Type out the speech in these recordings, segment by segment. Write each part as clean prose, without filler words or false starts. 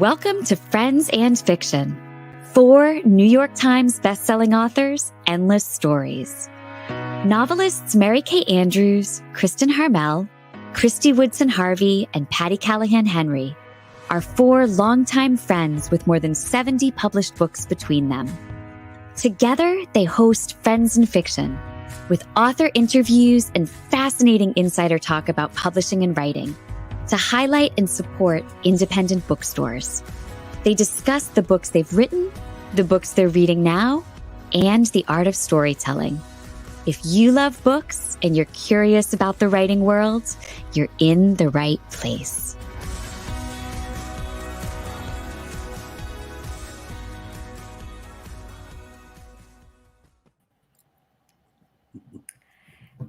Welcome to Friends and Fiction. 4 New York Times bestselling authors, endless stories. Novelists Mary Kay Andrews, Kristin Harmel, Kristy Woodson Harvey, and Patti Callahan Henry are 4 longtime friends with more than 70 published books between them. Together, they host Friends and Fiction, with author interviews and fascinating insider talk about publishing and writing, to highlight and support independent bookstores. They discuss the books they've written, the books they're reading now, and the art of storytelling. If you love books and you're curious about the writing world, you're in the right place.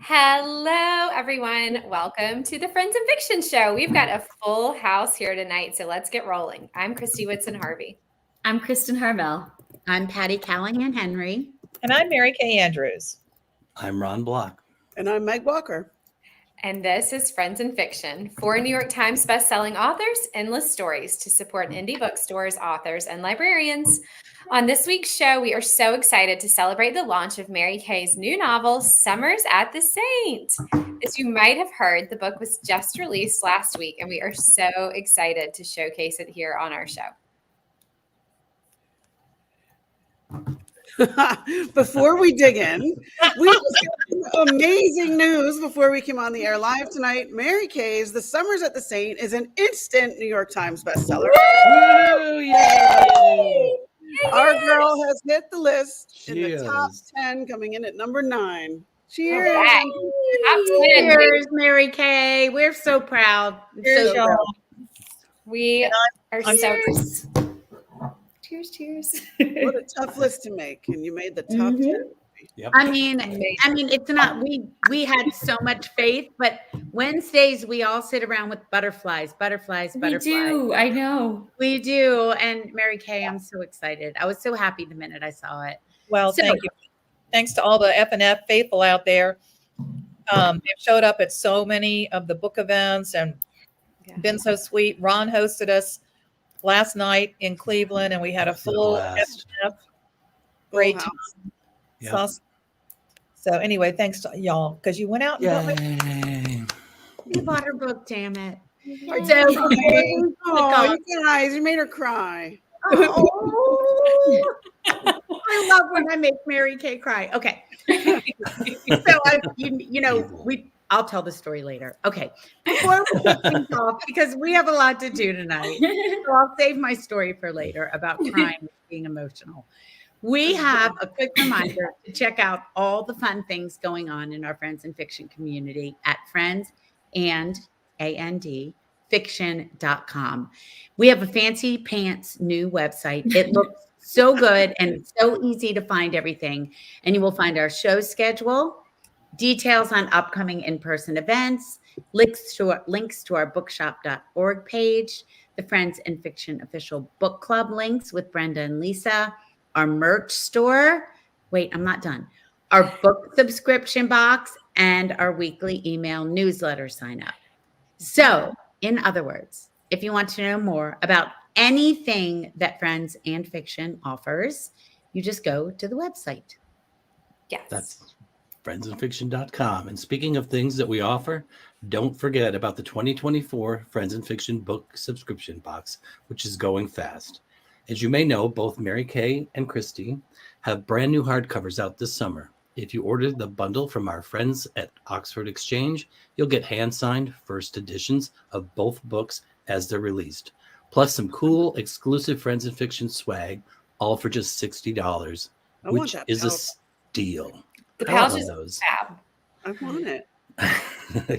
Hello, everyone. Welcome to the Friends and Fiction Show. We've got a full house here tonight, so let's get rolling. I'm Kristy Woodson Harvey. I'm Kristin Harmel. I'm Patti Callahan Henry. And I'm Mary Kay Andrews. I'm Ron Block. And I'm Meg Walker. And this is Friends and Fiction, 4 New York Times bestselling authors, endless stories to support indie bookstores, authors, and librarians. On this week's show, we are so excited to celebrate the launch of Mary Kay's new novel, Summers at the Saint. As you might have heard, the book was just released last week, and we are so excited to showcase it here on our show. Before we dig in, we have some amazing news before we came on the air live tonight. Mary Kay's The Summers at the Saint is an instant New York Times bestseller. Woo! Yay! Our girl has hit the list in Cheers. the top 10, coming in at number 9. Cheers. Right. Cheers, Mary Kay. We're so proud. Cheers, So y'all. proud. We are I'm so Cheers. cheers. What a tough list to make, and you made the top 10. Yep. I mean, it's not, we had so much faith, but Wednesdays we all sit around with butterflies. We do. I know. We do. And Mary Kay, I'm so excited. I was so happy the minute I saw it. Well, So- thank you. Thanks to all the F&F faithful out there. They've showed up at so many of the book events and been so sweet. Ron hosted us last night in Cleveland, and we had a full blast. F&F. Great Full time. Yep. So anyway, thanks to y'all, because you went out and got my Yay. You bought her book, damn it. Oh, So, you guys, you made her cry. oh, I love when I make Mary Kay cry. Okay. So I'll tell the story later. Okay. Before we kick things off, because we have a lot to do tonight, so I'll save my story for later about crying and being emotional. We have a quick reminder to check out all the fun things going on in our Friends and Fiction community at friendsandfiction.com. We have a fancy pants new website. It looks so good and it's so easy to find everything. And you will find our show schedule, details on upcoming in-person events, links to our bookshop.org page, the Friends and Fiction official book club links with Brenda and Lisa, our merch store. Wait, I'm not done. Our book subscription box and our weekly email newsletter sign up. So, in other words, if you want to know more about anything that Friends and Fiction offers, you just go to the website. Yes. That's friendsandfiction.com. And speaking of things that we offer, don't forget about the 2024 Friends and Fiction book subscription box, which is going fast. As you may know, both Mary Kay and Kristy have brand new hardcovers out this summer. If you order the bundle from our friends at Oxford Exchange, you'll get hand-signed first editions of both books as they're released, plus some cool exclusive Friends and Fiction swag, all for just $60, which is a steal. The I love pouch is those. fab. I want it.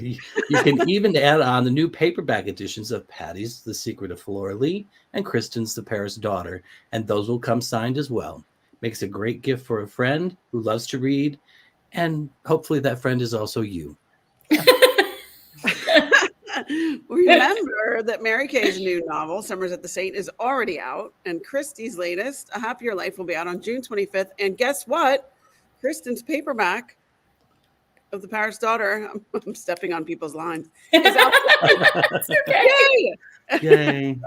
You can even add on the new paperback editions of Patti's The Secret of Flora Lee and Kristin's The Paris Daughter, and those will come signed as well. Makes a great gift for a friend who loves to read, and hopefully that friend is also you. Remember that Mary Kay's new novel, Summers at the Saint, is already out, and Kristy's latest, A Happier Life, will be out on June 25th. And guess what? Kristin's paperback of The Paris Daughter, I'm stepping on people's lines, is out. It's okay. Yay! Yay.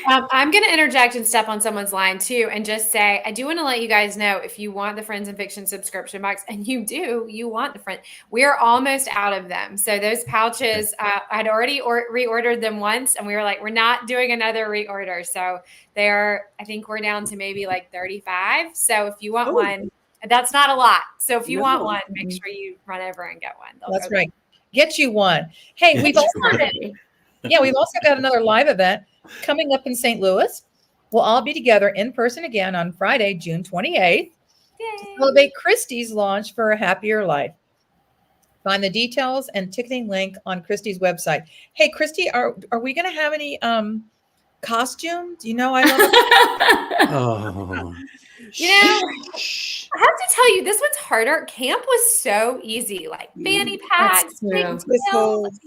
I'm going to interject and step on someone's line too, and just say, I do want to let you guys know, if you want the Friends and Fiction subscription box, and you want the friend, we are almost out of them. So those pouches, I'd already reordered them once, and we were like, we're not doing another reorder. So I think we're down to maybe like 35. So if you want one, that's not a lot. So if you want one, make sure you run over and get one. That's right. Get you one. Hey, we've also got another live event coming up in St. Louis. We'll all be together in person again on Friday, June 28th, to celebrate Kristy's launch for a happier life. Find the details and ticketing link on Kristy's website. Hey, Kristy, are we going to have any costumes? You know, I love it. Oh. You know, I have to tell you, this one's harder. Camp was so easy, like fanny packs, whistles.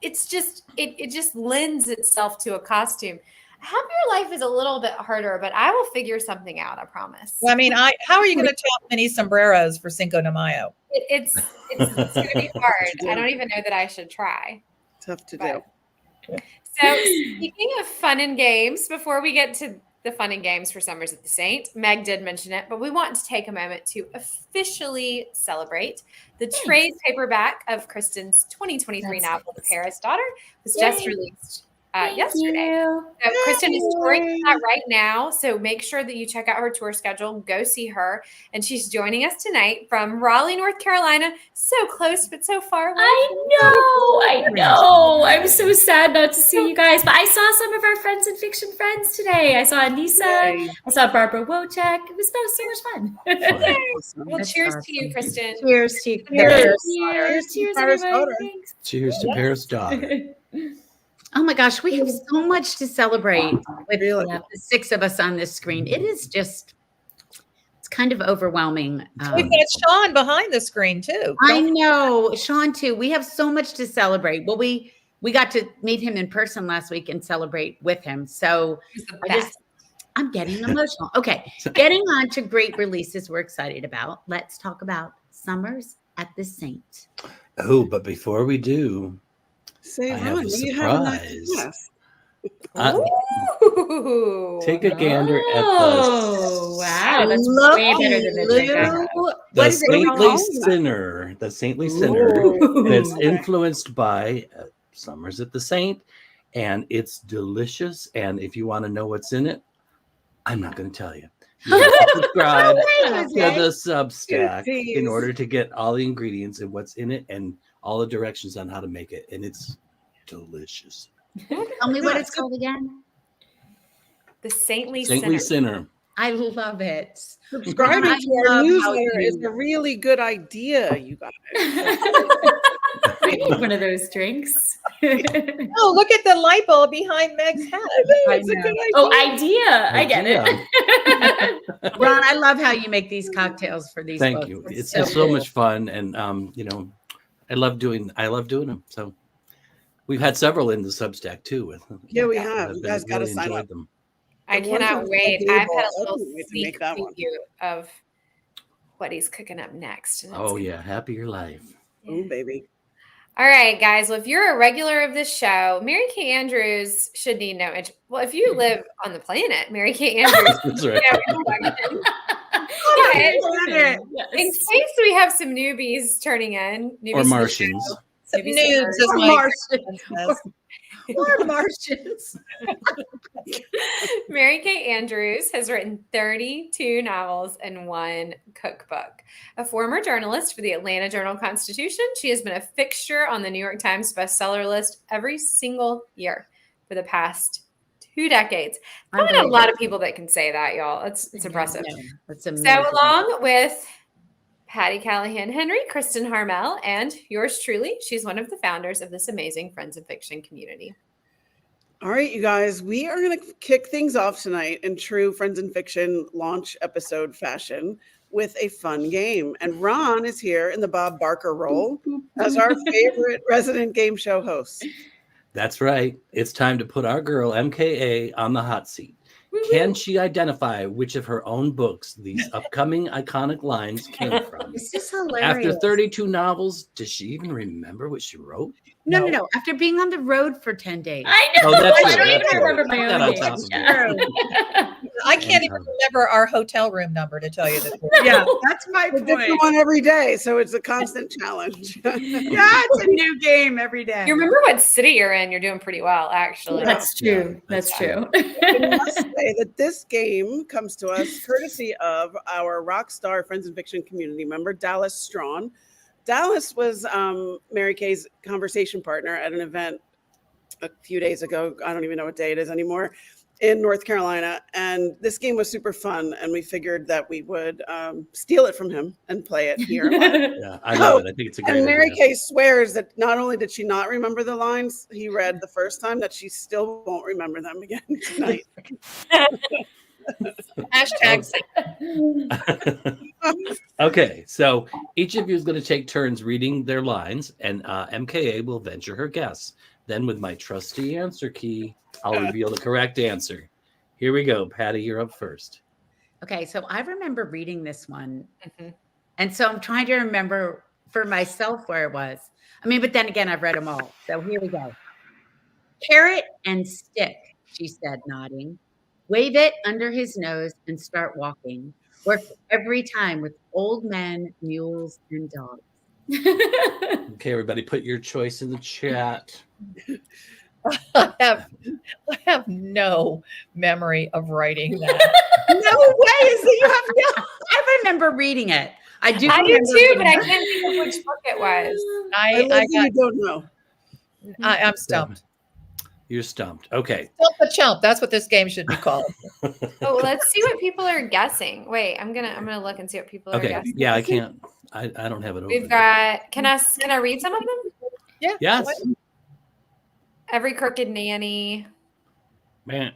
It just lends itself to a costume. Happier Life is a little bit harder, but I will figure something out. I promise. Well, I mean, how are you going to top mini sombreros for Cinco de Mayo? It's going to be hard. I don't even know that I should try. Tough to do. So speaking of fun and games, before we get to the fun and games for Summers at the Saint, Meg did mention it, but we want to take a moment to officially celebrate the trade paperback of Kristin's 2023 novel, The Paris Daughter, was just released yesterday. So Kristin is touring that right now, so make sure that you check out her tour schedule. Go see her, and she's joining us tonight from Raleigh, North Carolina. So close, but so far away. I know. I'm so sad not to see you guys, but I saw some of our Friends and Fiction friends today. I saw Anissa. I saw Barbara Wojcik. It was so much fun. Well, cheers to you, Kristin. Cheers to you. Cheers, everybody. Thanks. Cheers to Paris Daughter. Oh my gosh, we have so much to celebrate with the six of us on this screen. It is just, it's kind of overwhelming. We've got Sean behind the screen too. I know, Sean too. We have so much to celebrate. Well, we got to meet him in person last week and celebrate with him. So I'm getting emotional. Okay, getting on to great releases we're excited about. Let's talk about Summers at the Saint. Oh, but before we do, Say, I have a surprise. Take a gander at wow, that's way better than the drink I have. The Saintly Sinner. The Saintly Sinner. That's influenced by Summers at the Saint, and it's delicious. And if you want to know what's in it, I'm not going to tell you. You have to subscribe to the Substack in order to get all the ingredients and what's in it and all the directions on how to make it, and it's delicious. Tell me what it's called again. The Saintly Sinner. I love it. Subscribing to our newsletter is a really good idea, you guys. I need one of those drinks. Oh, look at the light bulb behind Meg's head. It's a good idea. Oh, idea. I get it. Ron, I love how you make these cocktails for these. Thank you. It's so much fun, and I love doing them. So we've had several in the Substack too. We have. You guys got to sign up. Them. I cannot wait. I've had a little sneak preview of what he's cooking up next. Happier life. Oh, baby. All right, guys. Well, if you're a regular of this show, Mary Kay Andrews should need no intro. Well, if you live on the planet, Mary Kay Andrews. That's right. In case we have some newbies turning in. Or Martians. Some noobs as Martians. Or Martians. Mary Kay Andrews has written 32 novels and 1 cookbook. A former journalist for the Atlanta Journal-Constitution, she has been a fixture on the New York Times bestseller list every single year for the past 2 decades. Not a lot of people that can say that, y'all. It's impressive. That's amazing. So along with Patti, Callahan, Henry, Kristin Harmel, and yours truly, she's one of the founders of this amazing Friends and Fiction community. All right, you guys, we are going to kick things off tonight in true Friends and Fiction launch episode fashion with a fun game. And Ron is here in the Bob Barker role as our favorite resident game show host. That's right. It's time to put our girl MKA on the hot seat. Can she identify which of her own books these upcoming iconic lines came from? This is hilarious. After 32 novels, does she even remember what she wrote? No. After being on the road for 10 days. I know. Oh, that's I true, don't that's even true. remember my Put that own on name. top of Yeah. I can't even remember our hotel room number, to tell you the truth. Yeah, that's my A different point. one every day, so it's a constant challenge. Yeah, it's a new game every day. You remember what city you're in, you're doing pretty well, actually. That's true. Yeah, That's that's true. I must say that this game comes to us courtesy of our Rockstar Friends and Fiction community member, Dallas Strawn. Dallas was Mary Kay's conversation partner at an event a few days ago. I don't even know what day it is anymore, in North Carolina. And this game was super fun. And we figured that we would steal it from him and play it here. Yeah, I love it. I think it's a great And Mary idea. Kay swears that not only did she not remember the lines he read the first time, that she still won't remember them again tonight. Hashtag Okay, so each of you is going to take turns reading their lines, and MKA will venture her guess. Then, with my trusty answer key, I'll reveal the correct answer. Here we go. Patti, you're up first. Okay, so I remember reading this one. Mhm. And so I'm trying to remember for myself where it was. I mean, but then again, I've read them all. So here we go. Carrot and stick, she said, nodding. Wave it under his nose and start walking. Work every time with old men, mules, and dogs. Okay, everybody, put your choice in the chat. I have no memory of writing that. No way is that you have no. I remember reading it. I do. I do remember too, reading but I it. can't think of which book it was. I love that you don't know. I'm stumped. You're stumped. Okay. Stump the chump. That's what this game should be called. Oh, let's see what people are guessing. Wait, I'm gonna look and see what people are Okay. guessing. Yeah, I can't. I don't have it open. We've got. Can I read some of them? Yeah. Yes. Every Crooked Nanny. Man,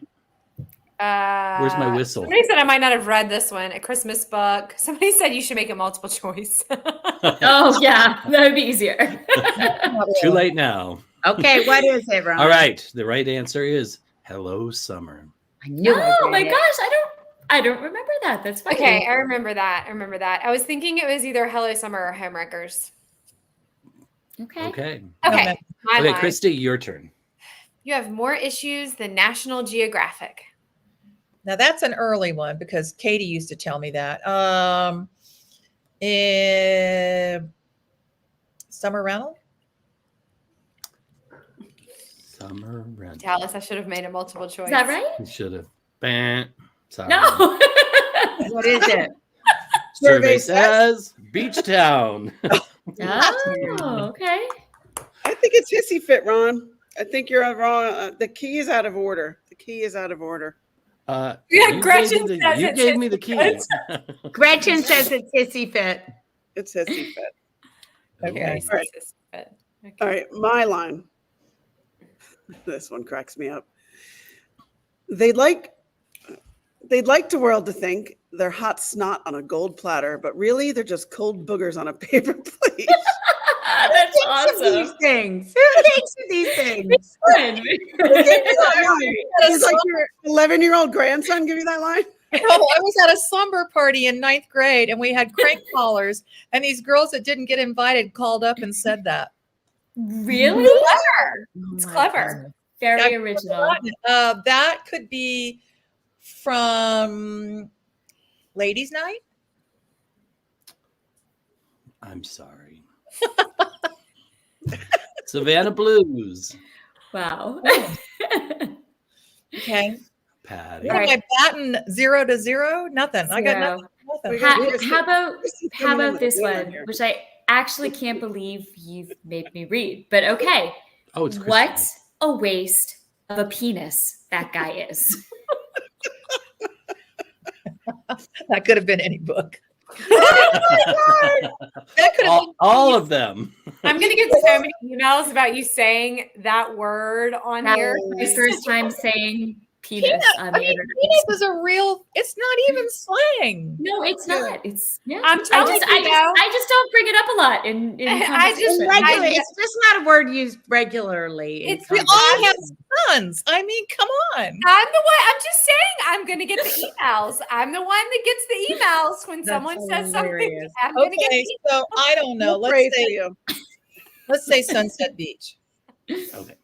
where's my whistle? Somebody said I might not have read this one. A Christmas book. Somebody said you should make a multiple choice. Oh, yeah. That would be easier. Too late now. Okay, what is it, Ron? All right. The right answer is Hello Summer. I knew. I Oh read my it. gosh, I don't remember that. That's funny. Okay, I remember that. I was thinking it was either Hello Summer or Homewreckers. Okay. Okay. Okay, my Okay, line. Kristy, your turn. You have more issues than National Geographic. Now that's an early one because Katie used to tell me that. Summer Rental. Summer Rental. Dallas, I should have made a multiple choice. Is that right? You should have. Bam. Sorry. No. What is it? Survey says Beach Town. Oh, okay. I think it's Hissy Fit, Ron. I think you're wrong. The key is out of order. Yeah, You Gretchen gave me says you it's gave me the key. Gretchen says it's Hissy Fit. It's Hissy Fit. Okay. All right. Okay. All right, my line. This one cracks me up. They'd like the world to think they're hot snot on a gold platter, but really they're just cold boogers on a paper plate. That's These awesome. things. Who thinks of these things? It's like your 11-year-old grandson give you that line? No, I was at a slumber party in 9th grade and we had crank callers, and these girls that didn't get invited called up and said that. Really? Clever. It's Oh my clever. God. Very original. That could be from Ladies' Night. I'm sorry. Savannah Blues. Wow. Okay. Patti. What am I batting 0 to 0? Nothing. I got Zero. nothing. How about Kristy's coming in with this a good one, here. which I actually can't believe you've made me read. But okay. Oh, it's Kristy. What a waste of a penis that guy is. That could have been any book. That could have been all of them. I'm gonna get so many emails about you saying that word on That here. was my first time saying penis on the internet. Penis is a real, it's not even slang. No, it's not. It's I'm telling I just don't bring it up a lot in conversation. It's just not a word used regularly. We all have sons. I mean, come on. I'm the one. I'm just saying. I'm gonna get the emails. I'm the one that gets the emails when someone says something. I'm gonna get the emails. So I don't know. Let's say Sunset Beach. Okay.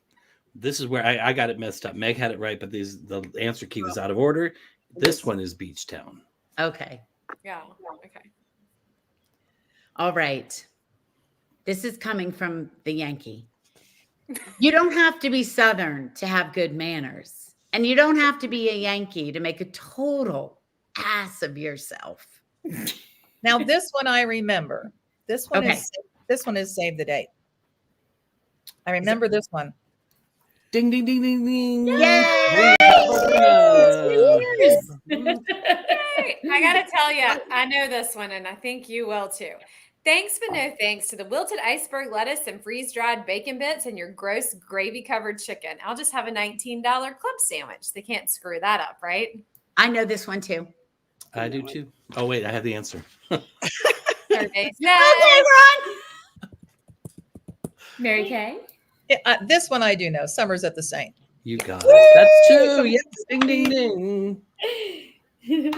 This is where I got it messed up. Meg had it right, but the answer key was out of order. This one is Beach Town. Okay. Yeah. Okay. All right. This is coming from the Yankee. You don't have to be Southern to have good manners. And you don't have to be a Yankee to make a total ass of yourself. Now, this one I remember. This one is Save the Date. I remember this one. Ding, ding, ding, ding, ding. Yay! I gotta tell you, I know this one, and I think you will too. Thanks, but no thanks to the wilted iceberg lettuce and freeze-dried bacon bits and your gross gravy-covered chicken. I'll just have a $19 club sandwich. They can't screw that up, right? I know this one too. I do too. Oh, wait, I have the answer. Okay, Ron. Mary Kay? This one I do know. Summer's at the Saint. You got it. That's 2. Yes. Ding, ding, ding.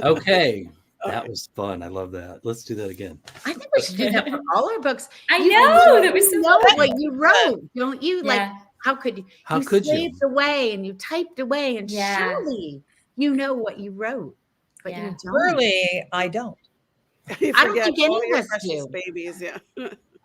Okay. That was fun. I love that. Let's do that again. I think we should do that for all our books. I know. That was so know fun. what you wrote, don't you? Yeah. Like, how could you? How could you? Saved away and you typed away, and Yeah. surely you know what you wrote, but Yeah. you don't. Really, I don't. I don't think any of us precious do. babies. Yeah.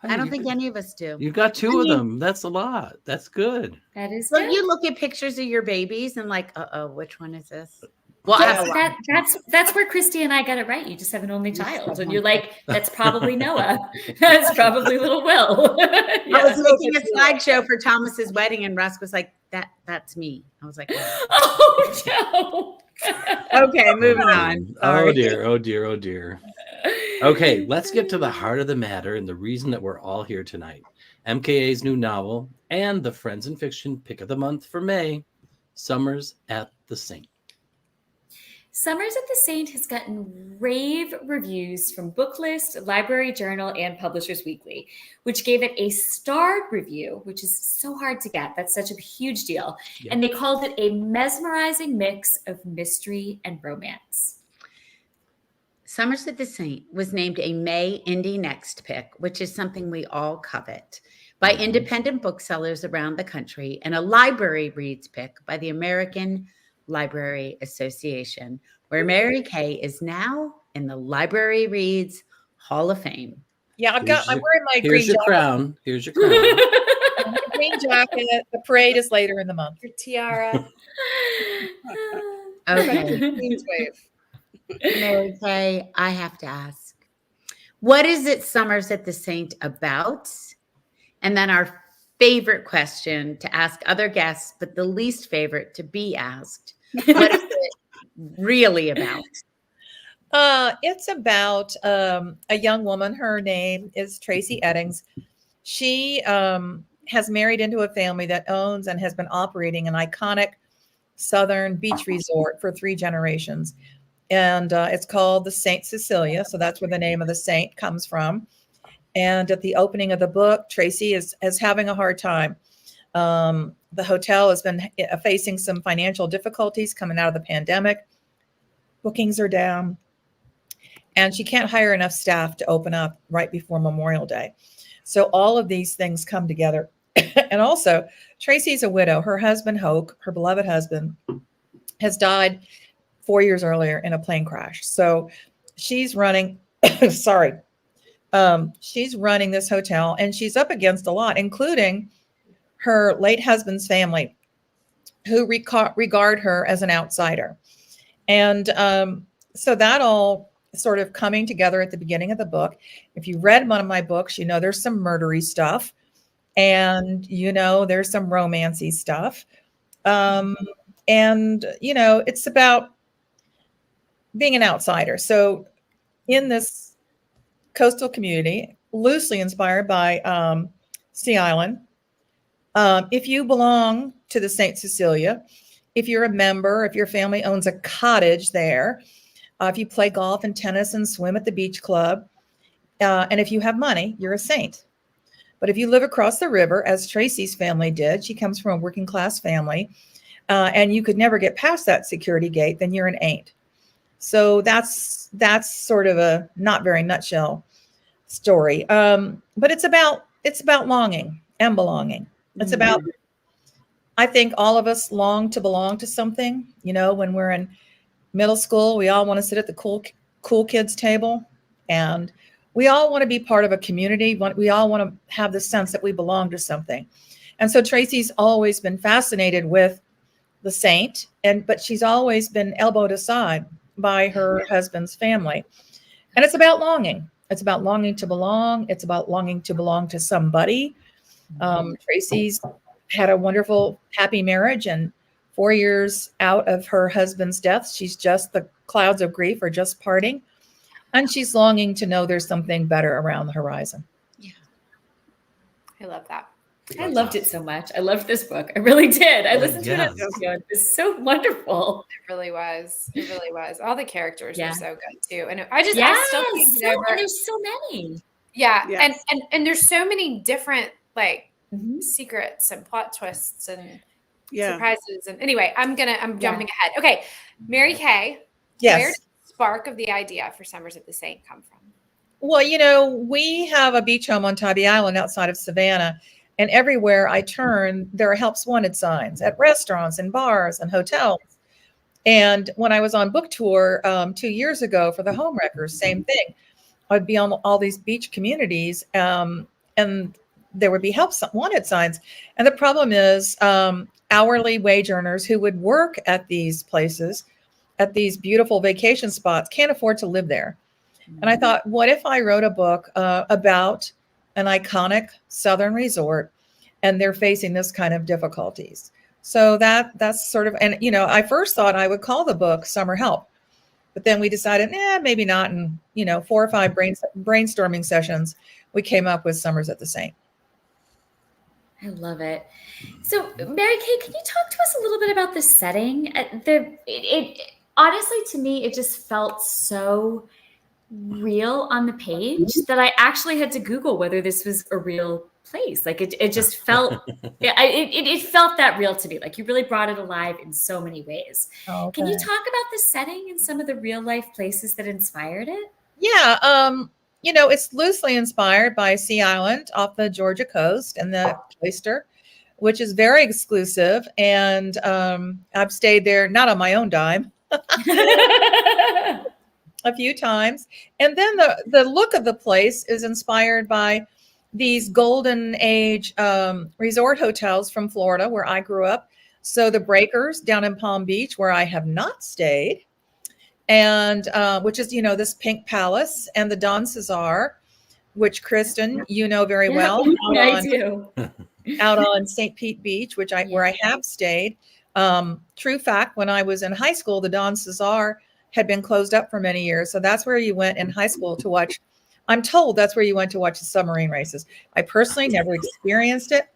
I don't think any of us do. You got 2 of them. That's a lot. That's good. That is Well, good. you look at pictures of your babies and like, which one is this? Well, Yes, that's where Kristy and I got it right. You just have an only child, and you're like, that's probably Noah. That's probably little Will. I was making a slideshow for Thomas's wedding, and Russ was like, "That's me." I was like, Oh no. "Okay, moving on." Oh dear. Oh dear. Oh dear. Okay, let's get to the heart of the matter and the reason that we're all here tonight. MKA's new novel and the Friends in Fiction pick of the month for May, Summers at the Saint. Summers at the Saint has gotten rave reviews from Booklist, Library Journal, and Publishers Weekly, which gave it a starred review, which is so hard to get. That's such a huge deal. Yeah. And they called it a mesmerizing mix of mystery and romance. Summers at the Saint was named a May Indie Next pick, which is something we all covet, by independent booksellers around the country, and a Library Reads pick by the American Library Association, where Mary Kay is now in the Library Reads Hall of Fame. Yeah, I'm wearing my green Here's your jacket. crown. Here's your crown. Green jacket. The parade is later in the month. Your tiara. Okay. Queen's wave. Mary Kay, I have to ask, what is it Summers at the Saint about? And then our favorite question to ask other guests, but the least favorite to be asked, what is it really about? It's about a young woman. Her name is Tracy Eddings. She has married into a family that owns and has been operating an iconic Southern beach resort for 3 generations. And it's called the St. Cecilia. So that's where the name of the saint comes from. And at the opening of the book, Tracy is having a hard time. The hotel has been facing some financial difficulties coming out of the pandemic. Bookings are down. And she can't hire enough staff to open up right before Memorial Day. So all of these things come together. And also, Tracy's a widow. Her husband, Hoke, her beloved husband, has died 4 years earlier in a plane crash. So she's running, she's running this hotel, and she's up against a lot, including her late husband's family, who regard her as an outsider. And so that all sort of coming together at the beginning of the book. If you read one of my books, you know there's some murdery stuff, and you know there's some romancy stuff. And you know, it's about being an outsider. So in this coastal community, loosely inspired by Sea Island, if you belong to the St. Cecilia, if you're a member, if your family owns a cottage there, if you play golf and tennis and swim at the beach club, and if you have money, you're a saint. But if you live across the river, as Tracy's family did, she comes from a working class family, and you could never get past that security gate, then you're an ain't. So that's sort of a not very nutshell story. But it's about longing and belonging. It's about, I think all of us long to belong to something. You know, when we're in middle school, we all want to sit at the cool kids table, and we all want to be part of a community. We all want to have the sense that we belong to something. And so Tracy's always been fascinated with the saint, but she's always been elbowed aside by her husband's family. And it's about longing. It's about longing to belong. It's about longing to belong to somebody. Tracy's had a wonderful, happy marriage, and 4 years out of her husband's death, the clouds of grief are just parting. And she's longing to know there's something better around the horizon. Yeah. I love that. I loved it so much. I loved this book. I really did. I listened to it on Yes. video. It was so wonderful. It really was. It really was. All the characters Yeah. were so good too. And I still can't get so, over. and there's so many. Yeah. Yes. And there's so many different like Mhm. secrets and plot twists and Yeah. surprises. And anyway, I'm jumping ahead. Okay. Mary Kay, where Yes. did the spark of the idea for Summers at the Saint come from? Well, you know, we have a beach home on Tybee Island outside of Savannah. And everywhere I turn, there are helps wanted signs at restaurants and bars and hotels. And when I was on book tour 2 years ago for the Homewreckers, same thing. I'd be on all these beach communities, and there would be helps wanted signs. And the problem is hourly wage earners who would work at these places, at these beautiful vacation spots, can't afford to live there. And I thought, what if I wrote a book about an iconic Southern resort, and they're facing this kind of difficulties? So that's sort of, and you know, I first thought I would call the book Summer Help, but then we decided, maybe not. And you know, 4 or 5 brainstorming sessions, we came up with Summers at the Saint. I love it. So, Mary Kay, can you talk to us a little bit about the setting? Honestly, to me, it just felt so real on the page that I actually had to Google whether this was a real place. Like it just felt, it felt that real to me. Like you really brought it alive in so many ways. Okay. Can you talk about the setting and some of the real life places that inspired it? Yeah. You know, it's loosely inspired by Sea Island off the Georgia coast and the Cloister, which is very exclusive. And I've stayed there, not on my own dime, a few times. And then the look of the place is inspired by these golden age resort hotels from Florida, where I grew up. So the Breakers down in Palm Beach, where I have not stayed, and which is, you know, this pink palace, and the Don Cesar, which Kristin, you know very well, I do. out on St. Pete Beach, where I have stayed. True fact, when I was in high school, the Don Cesar had been closed up for many years. So that's where you went in high school to watch. I'm told that's where you went to watch the submarine races. I personally never experienced it.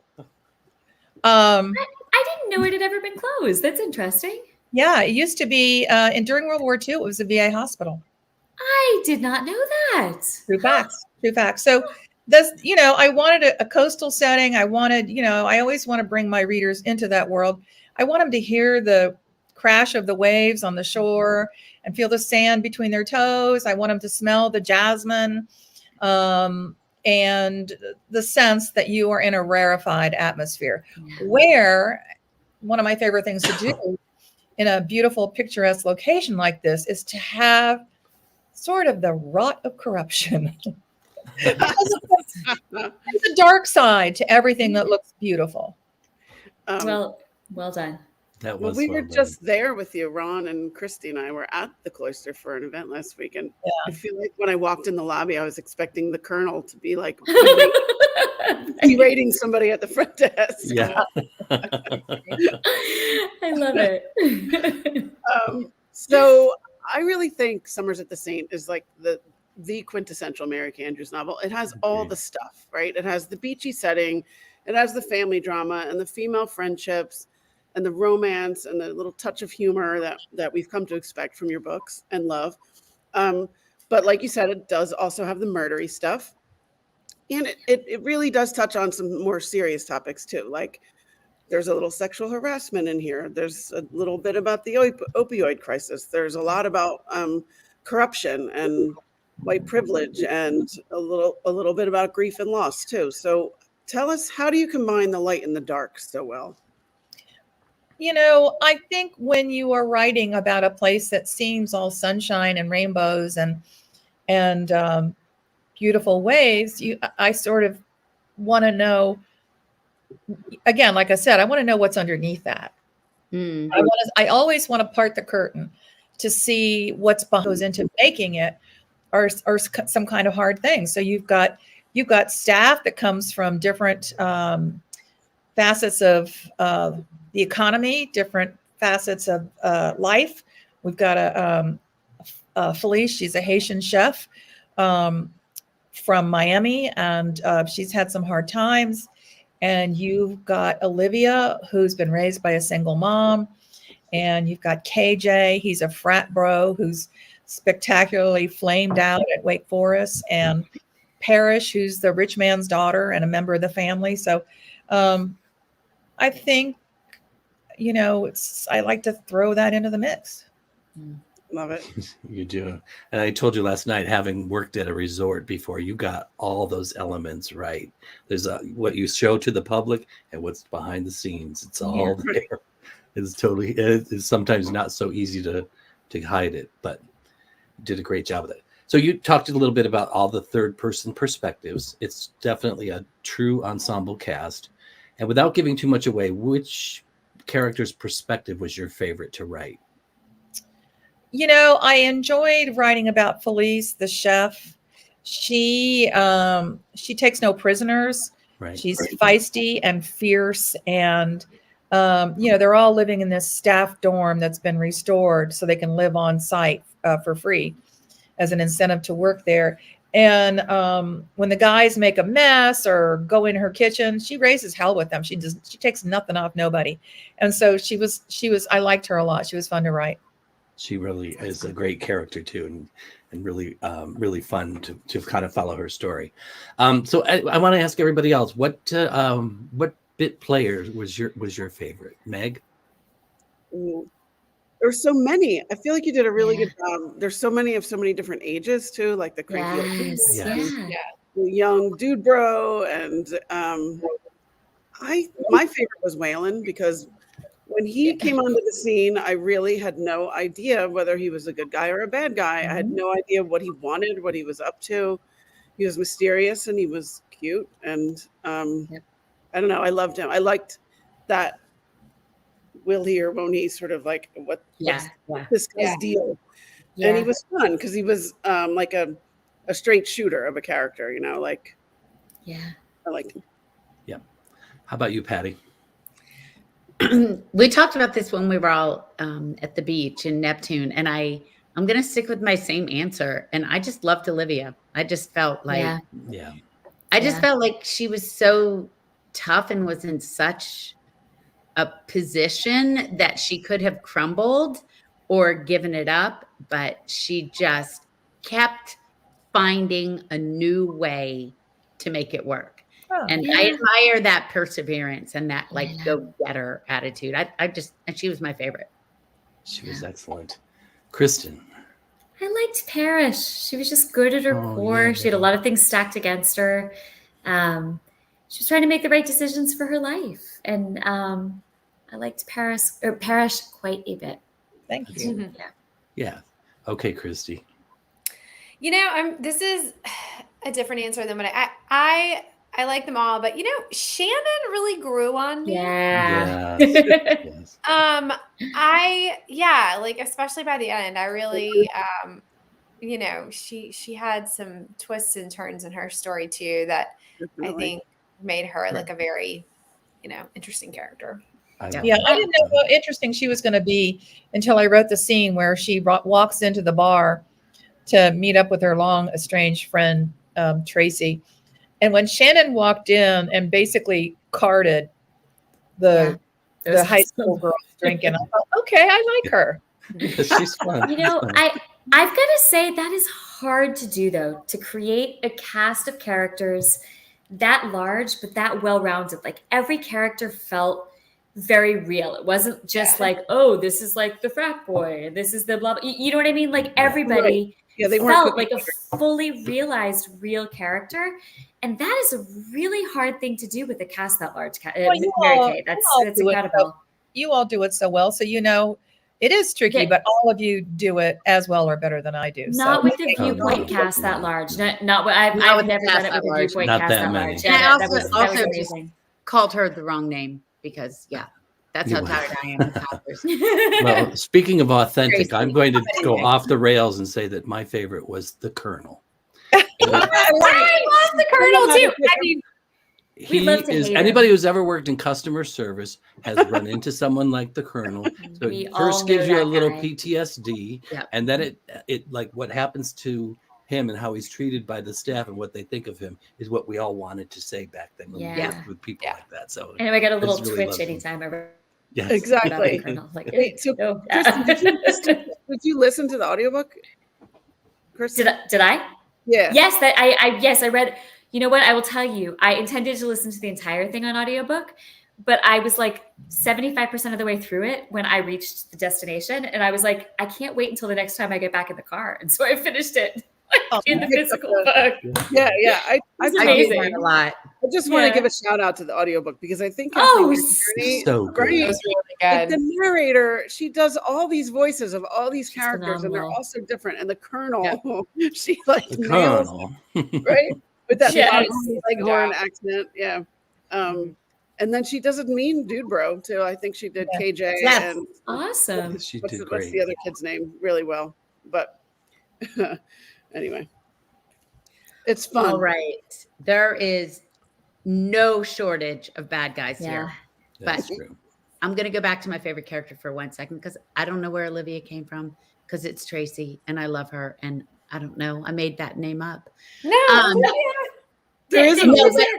I didn't know it had ever been closed. That's interesting. Yeah, it used to be, and during World War II, it was a VA hospital. I did not know that. True facts. True facts. So this, you know, I wanted a coastal setting. I wanted, you know, I always want to bring my readers into that world. I want them to hear the crash of the waves on the shore and feel the sand between their toes. I want them to smell the jasmine, and the sense that you are in a rarefied atmosphere, where one of my favorite things to do in a beautiful, picturesque location like this is to have sort of the rot of corruption. There's a dark side to everything that looks beautiful. Well done. That Well, was we well were done. just there with you, Ron and Kristy and I were at the Cloister for an event last week. And Yeah. I feel like when I walked in the lobby, I was expecting the Colonel to be like berating somebody at the front desk. Yeah. I love it. So I really think Summers at the Saint is like the quintessential Mary Kay Andrews novel. It has all Agreed. the stuff, right? It has the beachy setting, it has the family drama and the female friendships. and the romance and the little touch of humor that we've come to expect from your books and love. But like you said, it does also have the murdery stuff. And it really does touch on some more serious topics too. Like there's a little sexual harassment in here. There's a little bit about the opioid crisis. There's a lot about corruption and white privilege, and a little bit about grief and loss too. So tell us, how do you combine the light and the dark so well? I think when you are writing about a place that seems all sunshine and rainbows and beautiful waves, I sort of want to know, again, like I said, I want to know what's underneath that. I always want to part the curtain to see what's goes into making it, or some kind of hard thing. So you've got staff that comes from different facets of the economy, different facets of life. We've got Felice. She's a Haitian chef from Miami, and she's had some hard times. And you've got Olivia, who's been raised by a single mom. And you've got KJ. He's a frat bro who's spectacularly flamed out at Wake Forest. And Parrish, who's the rich man's daughter and a member of the family. So I think, I like to throw that into the mix. Love it. You do. And I told you last night, having worked at a resort before, you got all those elements right. There's what you show to the public and what's behind the scenes. It's all there. It's sometimes not so easy to hide it, but you did a great job of it. So you talked a little bit about all the third person perspectives. It's definitely a true ensemble cast. And without giving too much away, which character's perspective was your favorite to write? I enjoyed writing about Felice, the chef. She takes no prisoners. Right. She's feisty and fierce, and they're all living in this staff dorm that's been restored so they can live on site for free as an incentive to work there. And when the guys make a mess or go in her kitchen, she raises hell with them. She takes nothing off nobody. And so I liked her a lot. She was fun to write. She really is a great character too, and really, really fun to kind of follow her story. So I want to ask everybody else, what bit player was your favorite? Meg? Ooh. There's so many. I feel like you did a really good job. There's so many of so many different ages too, like the cranky the young dude bro, and my favorite was Waylon, because when he came onto the scene, I really had no idea whether he was a good guy or a bad guy. I had no idea what he wanted, what he was up to. He was mysterious and he was cute, and I don't know. I loved him. I liked that. Will he or won't he? Sort of like what's this guy's deal? Yeah. And he was fun because he was like a straight shooter of a character. I liked him. Yeah. How about you, Patti? We talked about this when we were all at the beach in Neptune, and I'm going to stick with my same answer. And I just loved Olivia. I just felt like, I just felt like she was so tough and was in such a position that she could have crumbled or given it up, but she just kept finding a new way to make it work. And I admire that perseverance and that go-getter attitude. And she was my favorite. She was excellent. Kristin? I liked Parrish. She was just good at her core. She had a lot of things stacked against her. She was trying to make the right decisions for her life. And I liked Parrish quite a bit. Thank you. Mm-hmm. Yeah. Okay, Kristy. This is a different answer than what I like them all, but Shannon really grew on me. Yeah. Yes. Especially by the end, I really, she had some twists and turns in her story too that I think made her like a very, interesting character. I didn't know how interesting she was going to be until I wrote the scene where she walks into the bar to meet up with her long estranged friend, Tracy. And when Shannon walked in and basically carted the Those the high school girls drinking. I thought, okay, I like her. She's fun. You know, She's fun. I've got to say that is hard to do, though, to create a cast of characters that large, but that well-rounded. Like every character felt very real. It wasn't just like, oh, this is like the frat boy, and this is the blah, blah. You know what I mean? Like everybody They weren't felt cookie like a fully realized real character. And that is a really hard thing to do with a cast that large. Well, you Mary all- Kay, you that's all do it incredible. You all do it so well. So, you know, it is tricky, Yeah. but all of you do it as well or better than I do. Not so. with the viewpoint no. cast that large. Not I've Not with never the done cast it with that a large. viewpoint Not cast that that many. large. And I Yeah, that also- was also just- amazing. Called her the wrong name because that's how You tired I am of authors. Well, speaking of authentic, Seriously. I'm going to go off the rails and say that my favorite was the Colonel. I love the Colonel too. I mean, He love to is hate anybody who's ever worked in customer service has run into someone like the Colonel. So We it all first gives know you a that little guy. PTSD, Yep. and then it like what happens to him and how he's treated by the staff and what they think of him is what we all wanted to say back then when we Yeah. worked with people like that. So And I get a little just really twitch love them. anytime I read yes. about the Exactly. Colonel. Like, Wait, so no. Kristin, did you listen to the audiobook? Kristin? Did I? Yeah. Yes, I read. You know what? I will tell you. I intended to listen to the entire thing on audiobook, but I was like 75% of the way through it when I reached the destination, and I was like, I can't wait until the next time I get back in the car, and so I finished it in the physical book. Yeah. I It's I do amazing. that a lot. just want to Yeah. give a shout out to the audiobook because I think Oh, Kathleen So Great. good. it was really Like good. the narrator, she does all these voices of all these She's characters, and they're phenomenal. all so different. And the Colonel, she like The nails Colonel. right with that Yes. Foghorn Leghorn accent. Yeah. And then she doesn't mean dude bro too. I think she did Yeah. KJ Yes. and Awesome. She what's did the great. other kid's name really well. But anyway, it's fun. All right. There is no shortage of bad guys Yeah. here. That's But- true. I'm going to go back to my favorite character for 1 second because I don't know where Olivia came from because it's Tracy and I love her. And I don't know. I made that name up. No, There is a There's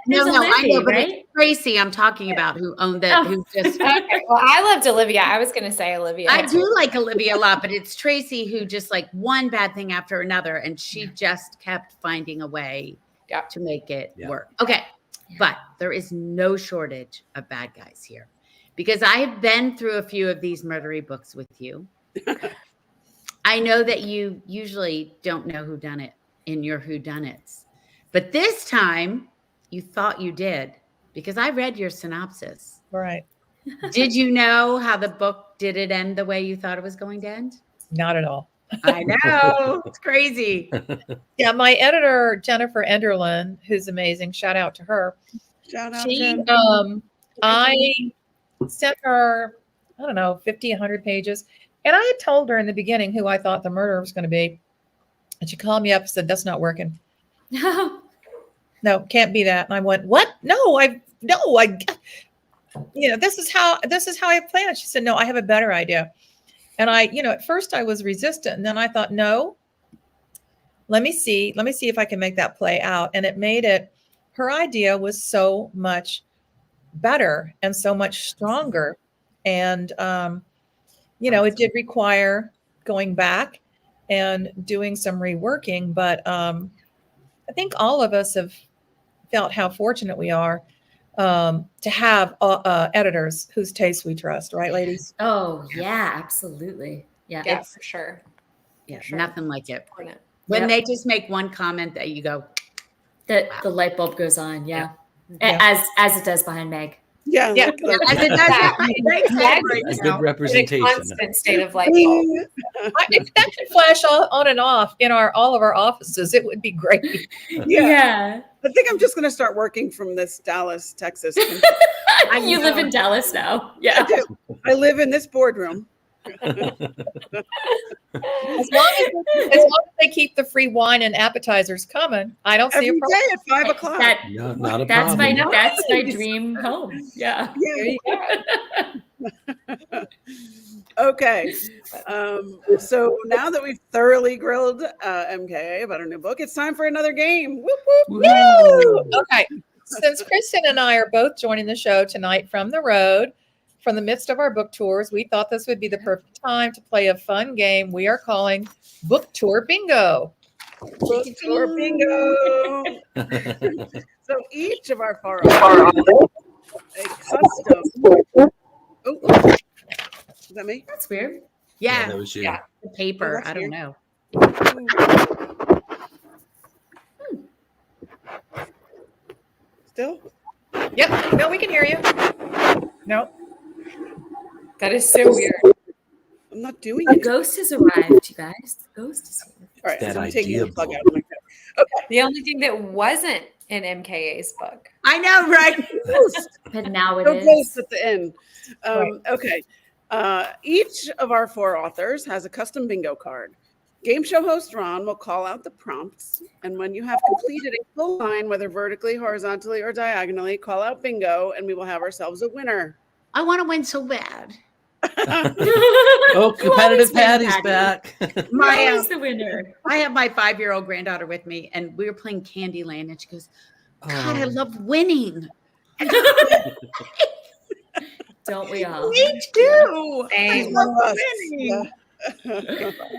No, I Olivia, know, but right? it's Tracy I'm talking about who owned that. Oh. Who just okay. Well, I loved Olivia. I was going to say Olivia. I do like Olivia a lot, but it's Tracy who just like one bad thing after another, and she just kept finding a way Yeah. to make it Yeah. work. Okay, but there is no shortage of bad guys here because I have been through a few of these murdery books with you. I know that you usually don't know who done it in your whodunits, but this time you thought you did because I read your synopsis. Right. Did you know how the book did it end the way you thought it was going to end? Not at all. I know. It's crazy. Yeah. My editor, Jennifer Enderlin, who's amazing. Shout out to her. Shout out She, to I sent her, I don't know, 50, 100 pages. And I had told her in the beginning who I thought the murderer was going to be. And she called me up and said, that's not working. No, can't be that. And I went, what? No, this is how I planned it. She said, no, I have a better idea. And I, at first I was resistant. And then I thought, no, let me see if I can make that play out. And it made it, her idea was so much better and so much stronger. And, it did require going back and doing some reworking, but I think all of us have felt how fortunate we are to have editors whose taste we trust, right, ladies? Oh, yeah, absolutely. Yeah. Yeah, for sure. Yeah, Sure. nothing like it. Important. When Yep. they just make one comment that you go, The light bulb goes on. Yeah. Yeah. As it does behind Meg. yeah. Yeah. as it does. Right Yeah. right A now. good In a representation. constant state of light bulb. If that could flash on and off in all of our offices, it would be great. Yeah. I think I'm just going to start working from this Dallas, Texas. You live in Dallas now. Yeah. I do. I live in this boardroom. As long as they keep the free wine and appetizers coming, I don't see Every a problem. day at 5 o'clock. No, not a That's problem. that's my Nice. dream home. Yeah. Okay. So now that we've thoroughly grilled MKA about her new book, it's time for another game. Whoop, whoop. Woo! Okay. Since Kristin and I are both joining the show tonight from the road, from the midst of our book tours, we thought this would be the perfect time to play a fun game we are calling Book Tour Bingo. Book tour bingo. So each of our four authors a custom. Oh, is that me? That's weird. Yeah, that was you. Yeah. the paper. that's I don't weird. know. Still? Yep. No, we can hear you. No. That is so weird. I'm not doing The it. ghost has arrived, you guys. The ghost is here. All right, That so I'm taking idea the plug blow. out of my camera. The only thing that wasn't in MKA's book. I know, right? But now it No is. ghosts at the end. Okay. Each of our four authors has a custom bingo card. Game show host Ron will call out the prompts, and when you have completed a full line, whether vertically, horizontally, or diagonally, call out bingo, and we will have ourselves a winner. I want to win so bad. Oh, competitive always win, Patty's Patty. back. Who's the winner? I have my 5-year-old granddaughter with me, and we were playing Candyland, and she goes, "God, I Oh. love winning." Don't we all? Me too. I Same. love Us. winning.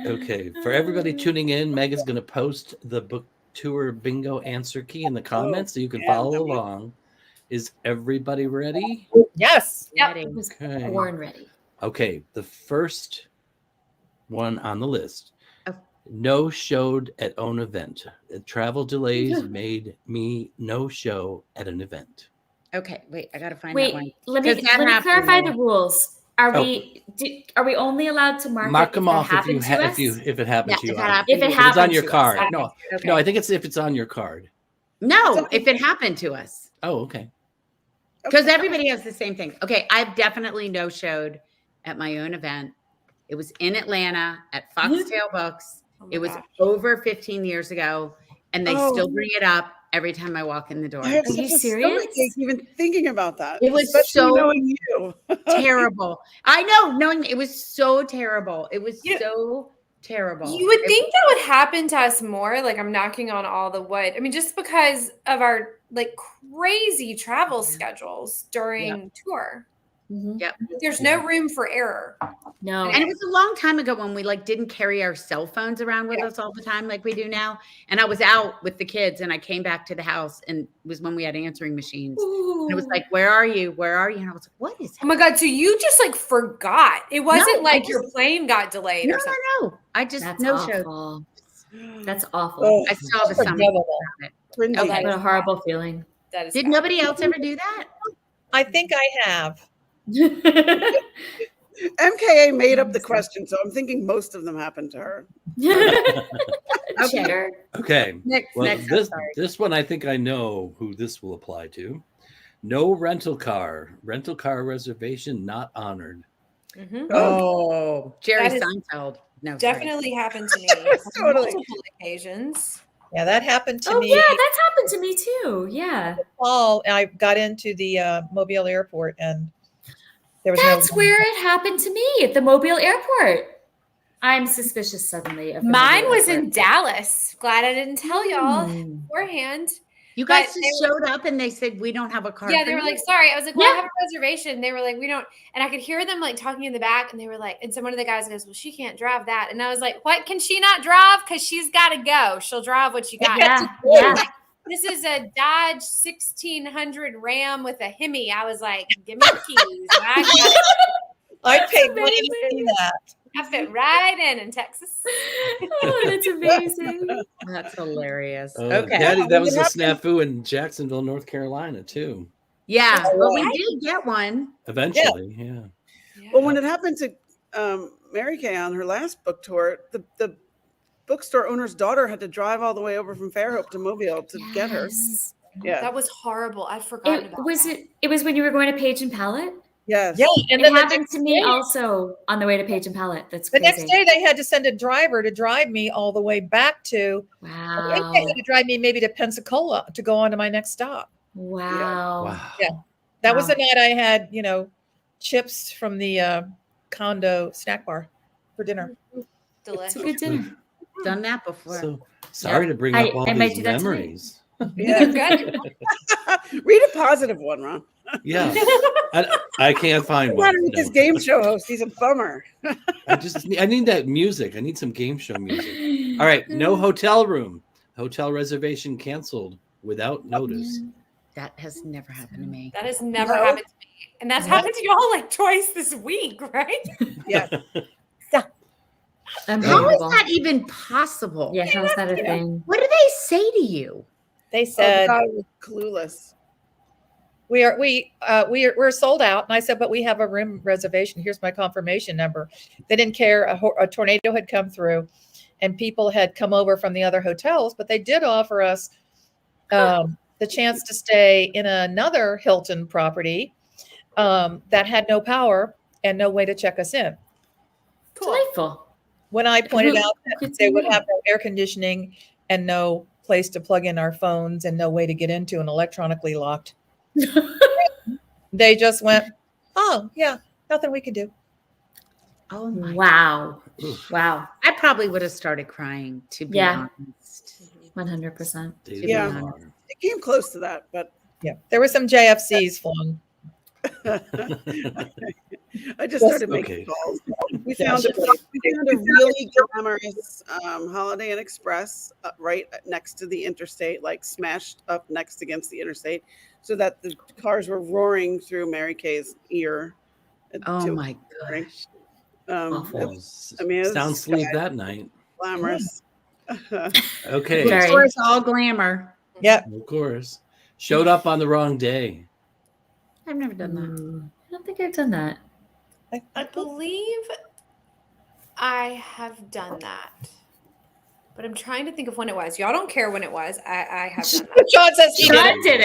Okay, for everybody tuning in, Meg is going to post the book tour bingo answer key in the comments so you can yeah, follow that'd be- along. Is everybody ready? Yes. Yep. I was Okay. born ready. Okay, the first one on the list. Oh. No showed at own event. Travel delays made me no show at an event. Okay, wait, I gotta find that one. Wait, let me 'Cause that clarify happened. the rules. Are Oh. are we only allowed to mark Mark it them if it off if happened to us? if it happened Yeah, to you. if it happened If it to If it's on happened your to us. card. Okay. No, Okay. no, I think it's if it's on your card. No, if it happened to us. Oh, okay. Because Okay. everybody has the same thing. Okay, I've definitely no showed at my own event. It was in Atlanta at Foxtail Books. Oh my It was gosh. over 15 years ago, and they Oh. still bring it up every time I walk in the door. I have Are such you a serious? stomachache even thinking about that. It was Especially so knowing you. terrible. I know, knowing it was so terrible. It was You- so terrible. You would It- think that would happen to us more. Like I'm knocking on all the wood. I mean, just because of our like crazy travel schedules during tour. Mhm. Yep. There's no room for error. No. And it was a long time ago when we like didn't carry our cell phones around with us all the time like we do now. And I was out with the kids and I came back to the house and it was when we had answering machines. And it was like, "Where are you? Where are you?" And I was like, "What is Oh my God. So you just like forgot. It wasn't No, like I your just- plane got delayed No, or something. no. I just That's no showed. awful. That's awful. Oh, I saw the summer. Forgivable. cringy. Okay. What a horrible feeling. That is Did bad. nobody else ever do that? I think I have. MKA made up the question, so I'm thinking most of them happened to her. Okay. Cheater. Okay. Next, Well, next. I'm this sorry. this one I think I know who this will apply to. No rental car reservation not honored. Mhm. Oh, Jerry That is Seinfeld. No, sorry. Definitely happened to me on Totally. multiple occasions. Yeah, that happened to Oh me. yeah, that's happened to me too. Yeah. Fall, I got into the Mobile airport and there was That's no. where it happened to me at the Mobile airport. I'm suspicious suddenly of the Mine Mobile was in airport. Dallas. Glad I didn't tell y'all Hmm. beforehand. You guys But just showed up and they said we don't have a car. Yeah, for they were you." like, sorry. I was like, well, I Yeah. have a reservation. They were like, we don't. And I could hear them like talking in the back. And they were like, and so one of the guys goes, well, she can't drive that. And I was like, what? Can she not drive? Because she's got to go. She'll drive what you got. Yeah, yeah. This is a Dodge 1600 Ram with a Hemi. I was like, give me the keys. I got it. I paid money to see that. I fit right in Texas. Oh, that's amazing. That's hilarious. Oh, Okay. Daddy, that was a What happened? snafu in Jacksonville, North Carolina, too. Yeah, Oh, well, we right. did get one. Eventually, yeah. Well, when it happened to Mary Kay on her last book tour, the bookstore owner's daughter had to drive all the way over from Fairhope to Mobile to get her. Yes. Yeah. That was horrible. I'd forgotten about that. It was when you were going to Page and Palette? Yes. Yeah, and It then the happened next to me day- also on the way to Page and Palette. That's The crazy. next day, they had to send a driver to drive me all the way back to. I think Wow. they had to drive me maybe to Pensacola to go on to my next stop. Wow. Wow. Yeah. That was Wow. the night I had, chips from the condo snack bar for dinner. It's a Delicious. good dinner. Done that before. So sorry to bring I- up all I might these do that tonight. memories. You're good. Read a positive one, Ron. Yeah. I can't find What's the one. matter with this game show host? He's a bummer. I need that music. I need some game show music. All right. No hotel room. Hotel reservation canceled without notice. That has never happened to me. That has never happened to me. And that's happened to y'all like twice this week, right? Yes. How is Unbelievable. that even possible? Yeah, how's that a thing? What do they say to you? They Oh, said God, I was clueless. we're sold out, and I said, but we have a room reservation. Here's my confirmation number. They didn't care. A tornado had come through, and people had come over from the other hotels, but they did offer us the chance to stay in another Hilton property that had no power and no way to check us in. Delightful. When I pointed Who- out who that could they say would no? have no air conditioning and no place to plug in our phones and no way to get into an electronically locked, they just went, oh, yeah, nothing we can do. Oh my! Wow. Oof. Wow. I probably would have started crying. To be Yeah. honest. 100%. David Yeah. Lamar. It came close to that, but Yeah, there were some JFCs flung. I just started making Okay. calls. We Yeah, found sure. a really glamorous Holiday Inn Express right next to the interstate, like smashed up next against the interstate, so that the cars were roaring through Mary Kay's ear. Oh to- my gosh! Awful. It was, I mean, it was Sound sleep that night. glamorous. Okay. Very- Of course, all glamour. Yep. Of course. Showed up on the wrong day. I've never done that. I don't think I've done that. I believe I have done that. But I'm trying to think of when it was. Y'all don't care when it was. I have done that. Sean says he did Sean it. did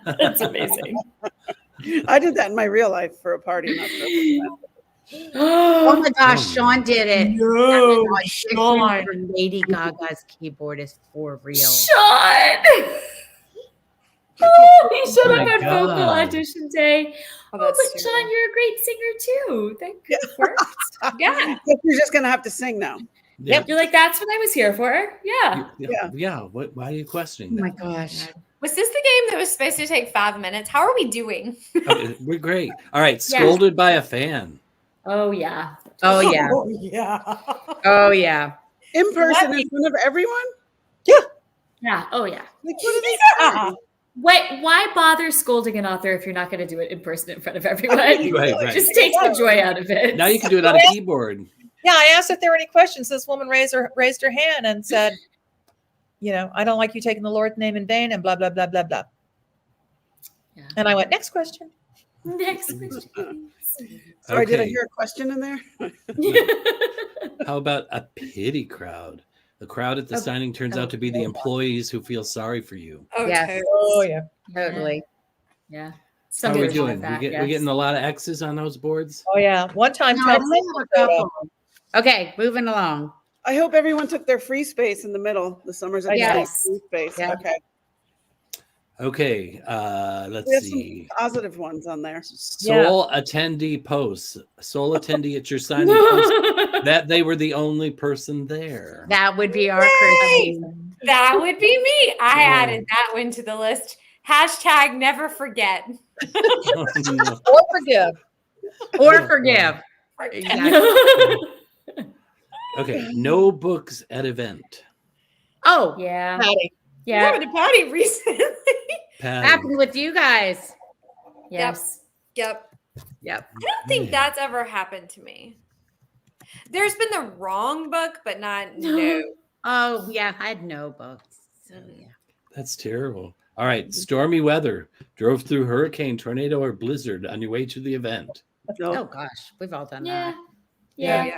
it. That's amazing. I did that in my real life for a party, not for a Oh my gosh, Oh, Sean did it. No, That Sean. audition for Lady Gaga's keyboard is for real. Sean! Oh, he showed my up on vocal God. audition day. Oh, Oh, that's but terrible. Sean, you're a great singer too. That could have worked. Yeah. You're just gonna have to sing now. Yeah. You're like, that's what I was here for. Yeah. Yeah. What? Why are you questioning Oh my that? gosh. Was this the game that was supposed to take 5 minutes? How are we doing? Oh, we're great. All right. Scolded by a fan. Oh yeah. Oh yeah. Oh, yeah. Oh yeah. In person in front of everyone? Yeah. Oh yeah. Like, what are they Yeah. saying? Wait, why bother scolding an author if you're not going to do it in person in front of everyone? Right. Just take the joy out of it. Now you can do it on a keyboard. Yeah, I asked if there were any questions. This woman raised her hand and said, I don't like you taking the Lord's name in vain and blah, blah, blah, blah, blah. Yeah. And I went, next question. Next question. Sorry, did I Okay. hear a question in there? How about a pity crowd? The crowd at the signing turns out to be the employees who feel sorry for you. Oh, Yes. totes. Oh, yeah. Totally. Yeah. How Some are we version of doing? that, We're yes. getting a lot of X's on those boards. Oh, yeah. One time, No, I Ted only have a couple. Okay, moving along. I hope everyone took their free space in the middle. The summers at the Yes. free space. Yeah. Okay. Okay. Let's We have see. some positive ones on there. Sole attendee posts. Sole attendee at your signing post. That they were the only person there. That would be our Kristy. That would be me. I Yeah. added that one to the list. Hashtag never forget. Oh, no. or forgive. Or forgive. Exactly. Okay. No books at event. Oh, Yeah. Patty. Yeah. Yeah. Happened to Patty recently. Patty. happened with you guys. Yes. Yep. Yep. I don't think Man. that's ever happened to me. There's been the wrong book, but not no. Oh, yeah. I had no books. So, yeah. That's terrible. All right. Stormy weather. Drove through hurricane, tornado, or blizzard on your way to the event. Oh, gosh. We've all done Yeah. that. Yeah.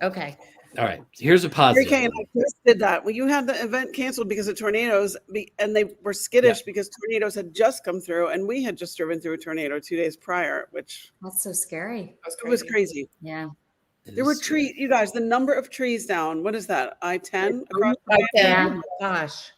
Okay. All right. Here's a Mary positive. Kay and I just did that. Well, you had the event canceled because of tornadoes, and they were skittish because tornadoes had just come through, and we had just driven through a tornado 2 days prior, which That's so scary. was crazy. Yeah. It There were is- trees, you guys, the number of trees down. What is that? I-10 across the Yeah. Oh, my gosh.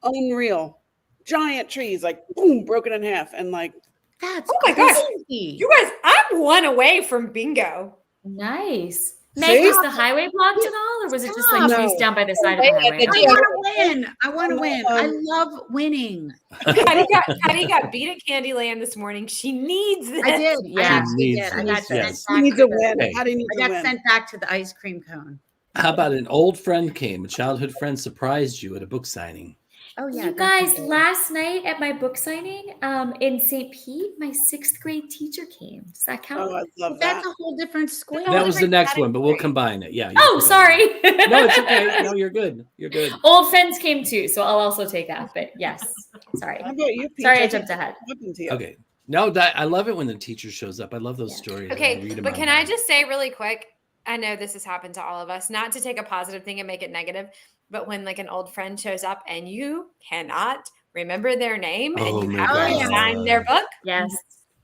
unreal. Giant trees, like boom, broken in half. And like, That's Oh my gosh. crazy. You guys, I'm one away from bingo. Nice. See? Meg, was the highway blocked at all, or was it just like No. trees down by the side of the Yeah, highway? the I DOT went away win. I want to win. I love winning. Patti got beat at Candyland this morning. She needs this. I did. Yeah. I actually Needs did. I got this, sent yes. back You need to to the- win. Okay. Patty needs I to got win. sent back to the ice cream cone. How about an old friend came, a childhood friend surprised you at a book signing? Oh yeah, You guys, last night at my book signing in St. Pete, my 6th grade teacher came. Does that count? Oh, I love that's that. a whole different square. That was the different next one, but we'll category. combine it. Yeah. you Oh, can sorry. combine it. No, it's okay. No, you're good. You're good. Old friends came too, so I'll also take that. But yes, sorry. How about you, Pete? Sorry, I What jumped ahead. happened to you? Okay. No, I love it when the teacher shows up. I love those Yeah. stories. I Okay, read 'em but out can I loud. just say really quick? I know this has happened to all of us, not to take a positive thing and make it negative, but when like an old friend shows up and you cannot remember their name Oh and you my have to God. sign their book, Yes.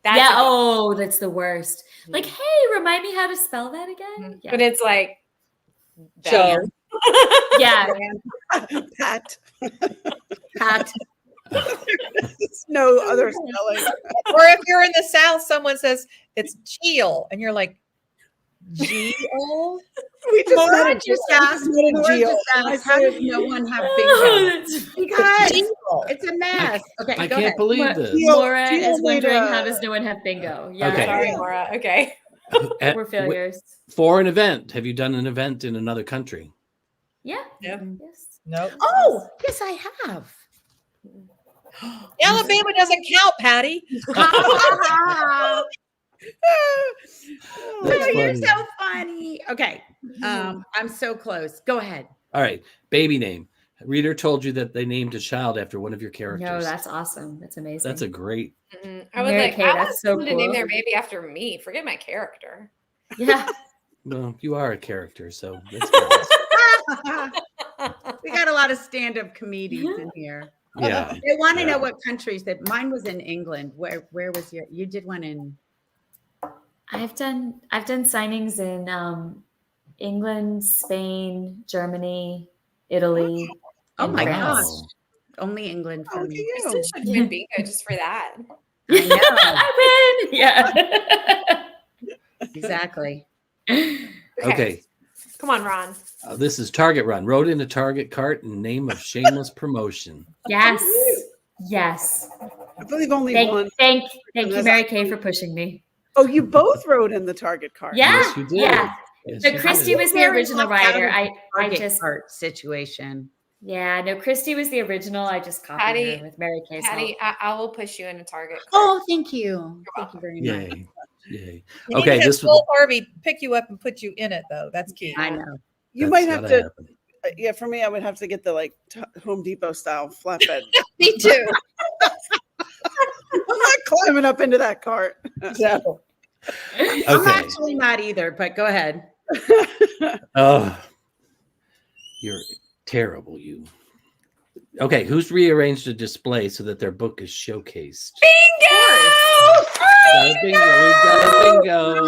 that's Yeah. a- Oh, that's the worst. Like, hey, remind me how to spell that again. Yeah. but it's like Joe. Yeah. Pat. Pat. There's no other spelling. Or if you're in the South, someone says it's Geo, and you're like, Geo? We just Laura met a just Geo. asked. We met a Laura Geo. just I asked, how said- does no one have Oh, bingo? that's Because Geo. it's a mess. Okay, I go can't ahead. believe this. Geo- Laura Geo is made wondering a- how does no one have bingo? Yeah. Okay. sorry, Laura. Okay. At- We're failures. For an event, have you done an event in another country? Yeah. Yeah. Yes. No. Oh, yes, I have. Alabama doesn't count, Patty. Oh, That's you're funny. so funny. Okay, I'm so close. Go ahead. All right. Baby name. A reader told you that they named a child after one of your characters. No, that's awesome. That's amazing. That's a great. I was Mary like, Kay, I want that's so someone to name cool. their baby after me. Forget my character. Yeah. Well, you are a character, so that's good. We got a lot of stand-up comedians in here. Yeah. They want to Yeah. know what countries that mine was in England. Where was you did one in I've done signings in England, Spain, Germany, Italy. Oh and my France. gosh. Wow. Only England Oh, for look at me. you. Kristen should win bingo just for that. I know. I win. Yeah. Exactly. Okay. Come on, Ron. This is Target Run. Rode in a Target cart in name of shameless promotion. Yes. Yes. I believe only one. Thank you, Unless Mary I- Kay, for pushing me. Oh, you both rode in the Target cart. Yeah. Yes, you did. Yeah. Yes, So you Kristy did. was the Very original lucked out writer. of I Target just cart situation. yeah, no, Kristy was the original. I just copied Patty- her with Mary Kay's Patty, help. I will push you in a Target cart. Oh, thank you. Thank you very much. Yay. Yay. You Okay, need to this have was Phil Harvey pick you up and put you in it, though. That's key. I know. You that's might have gotta to. happen. Yeah, for me, I would have to get the like Home Depot style flatbed. Me too. I'm not climbing up into that cart. So, I'm Okay. actually not either, but go ahead. Oh, you're terrible, you. Okay, who's rearranged a display so that their book is showcased? Got a bingo. We've got a bingo.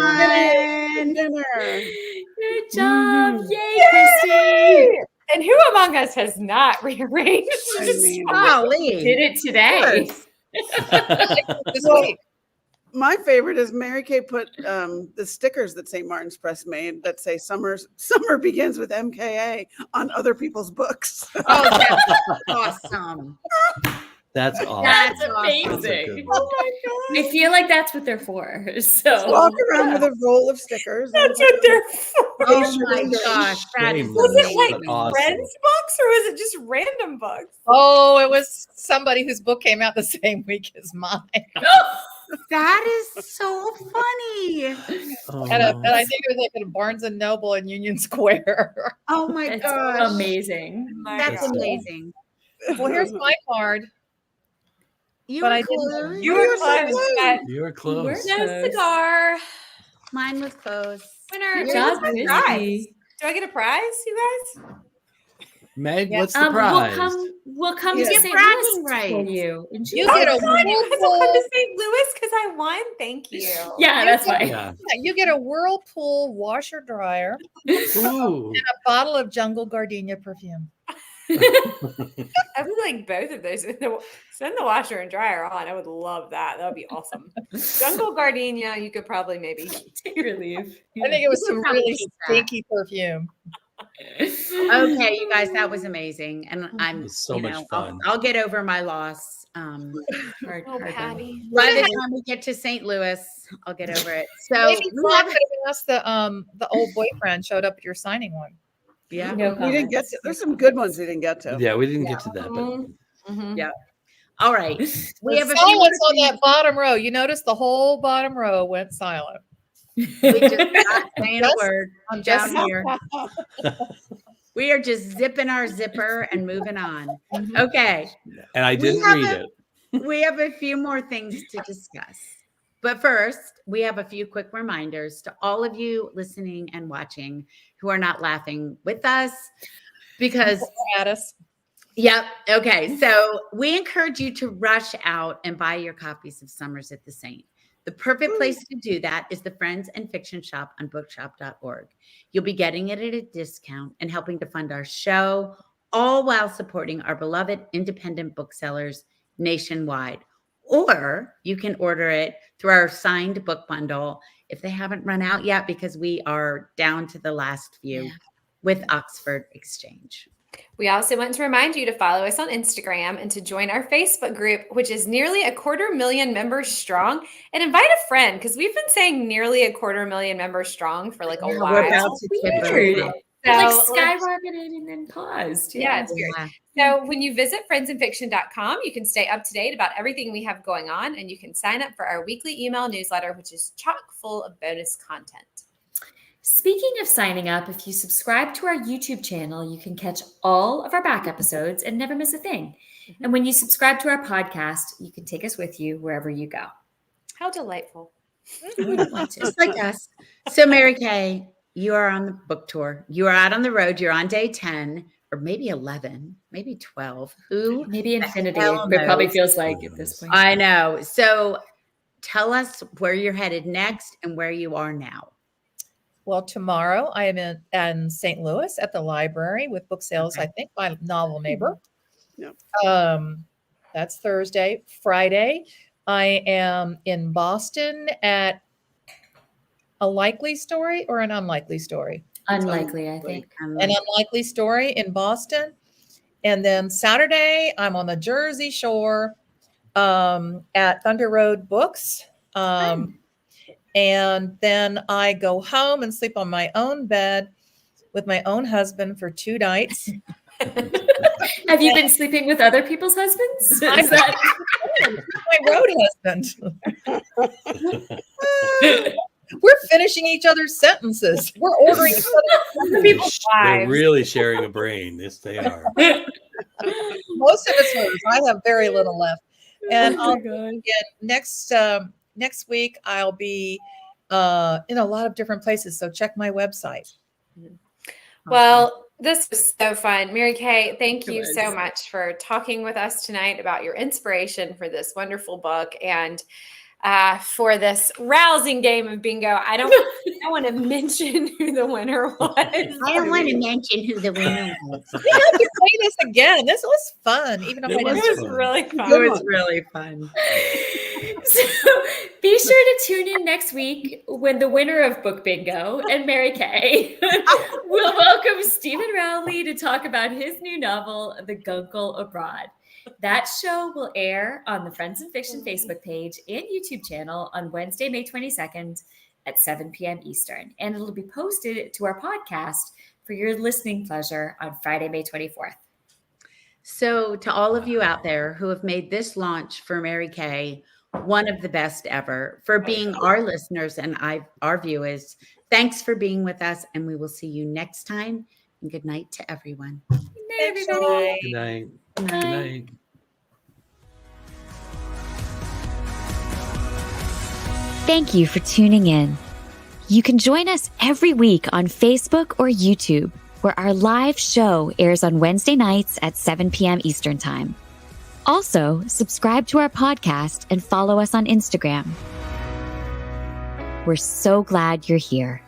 And Dinner. Good job. Yay, Kristy. And who among us has not rearranged? I Just- mean, golly. Did it today. this Well, week. my favorite is Mary Kay put the stickers that St. Martin's Press made that say "Summer begins with MKA" on other people's books. Oh, that's awesome. That's awesome. That's That's a amazing. good one. I feel like that's what they're for. So Walk around with a roll of stickers. That's what they're for. Oh my gosh. That is Shameless. Was it like That's awesome. friends' books or was it just random books? Oh, it was somebody whose book came out the same week as mine. That is so funny. Oh, And I think it was like in Barnes and Noble in Union Square. Oh my it's gosh. amazing. That's That's amazing. Well, here's my card. You But were I didn't- close. You were so close. close. But You're close. We're- no cigar. Mine was close. Winner. Good job, What's my Kristy. prize? Do I get a prize, you guys? Meg, Yeah. what's the prize? We'll come Yeah. to St. Bragging Louis rights. for you. in You June. get a Oh, God, you guys will come whirlpool. to St. Louis because I won. Thank you. Yeah, that's fine. Yeah. You get a Whirlpool washer dryer, Ooh. a bottle of Jungle Gardenia perfume. I would like both of those. Send the washer and dryer on. I would love that. That would be awesome. Jungle Gardenia, you could probably maybe. Take relief. I think it was You some would probably really take that. stinky perfume. Okay, you guys, that was amazing. And I'm was so much fun. I'll get over my loss. Oh, Patti. By the time we get to St. Louis, I'll get over it. So Maybe Ron could have asked the old boyfriend showed up at your signing one. yeah. No We didn't get comments. to. There's some good ones we didn't get to. Yeah, we didn't get to that, but Mhm. Yeah. All right. We have a few Silence on more that bottom row. You notice the whole bottom row went silent. things. We just not saying a Just- word. I'm Down just here. We are just zipping our zipper and moving on. Okay. and I We didn't have read a- it. We have a few more things to discuss. But first, we have a few quick reminders to all of you listening and watching who are not laughing with us because at us. Yep. Okay. So we encourage you to rush out and buy your copies of Summers at the Saint. The perfect place to do that is the Friends and Fiction Shop on bookshop.org. You'll be getting it at a discount and helping to fund our show, all while supporting our beloved independent booksellers nationwide. Or you can order it through our signed book bundle if they haven't run out yet, because we are down to the last few with Oxford Exchange. We also want to remind you to follow us on Instagram and to join our Facebook group, which is nearly 250,000 members strong, and invite a friend because we've been saying nearly 250,000 members strong for like a We're while. about to tip Weird. over. It like So, skyrocketed and then paused. yeah, it's weird. Yeah. So when you visit friendsandfiction.com, you can stay up to date about everything we have going on, and you can sign up for our weekly email newsletter, which is chock full of bonus content. Speaking of signing up, if you subscribe to our YouTube channel, you can catch all of our back episodes and never miss a thing. And when you subscribe to our podcast, you can take us with you wherever you go. How delightful. Just like us. So, Mary Kay, you are on the book tour. You are out on the road. You're on day 10 or maybe 11, maybe 12. Who? Maybe infinity, hell it probably knows? feels like at this point. I know. So, tell us where you're headed next and where you are now. Well, tomorrow I am in St. Louis at the library with book sales, Okay. I think, by Novel Neighbor. Yep. That's Thursday. Friday, I am in Boston at a likely story or an unlikely story? Unlikely, I think. An unlikely story in Boston. And then Saturday, I'm on the Jersey Shore at Thunder Road Books. And then I go home and sleep on my own bed with my own husband for 2 nights. Have you been sleeping with other people's husbands? Is that My road husband. We're finishing each other's sentences. We're ordering each other. They're really sharing a brain. Yes, they are. Most of it's hers. I have very little left. And Oh my God. next week I'll be in a lot of different places. So check my website. Well, this was so fun. Mary Kay, thank It you was. so much for talking with us tonight about your inspiration for this wonderful book and for this rousing game of bingo. I don't want to mention who the winner was. I don't want to mention who the winner was. We have to play this again. This was fun, even if It I was didn't. It was fun. really It fun. was really fun. So be sure to tune in next week when the winner of Book Bingo and Mary Kay will welcome Stephen Rowley to talk about his new novel, The Guncle Abroad. That show will air on the Friends and Fiction Facebook page and YouTube channel on Wednesday, May 22nd at 7 p.m. Eastern. And it'll be posted to our podcast for your listening pleasure on Friday, May 24th. So, to all of you out there who have made this launch for Mary Kay one of the best ever, for being our listeners and our viewers, thanks for being with us. And we will see you next time. And good night to everyone. Good night, everybody. Good night. Good Good night. Thank you for tuning in. You can join us every week on Facebook or YouTube, where our live show airs on Wednesday nights at 7 p.m. Eastern Time. Also, subscribe to our podcast and follow us on Instagram. We're so glad you're here.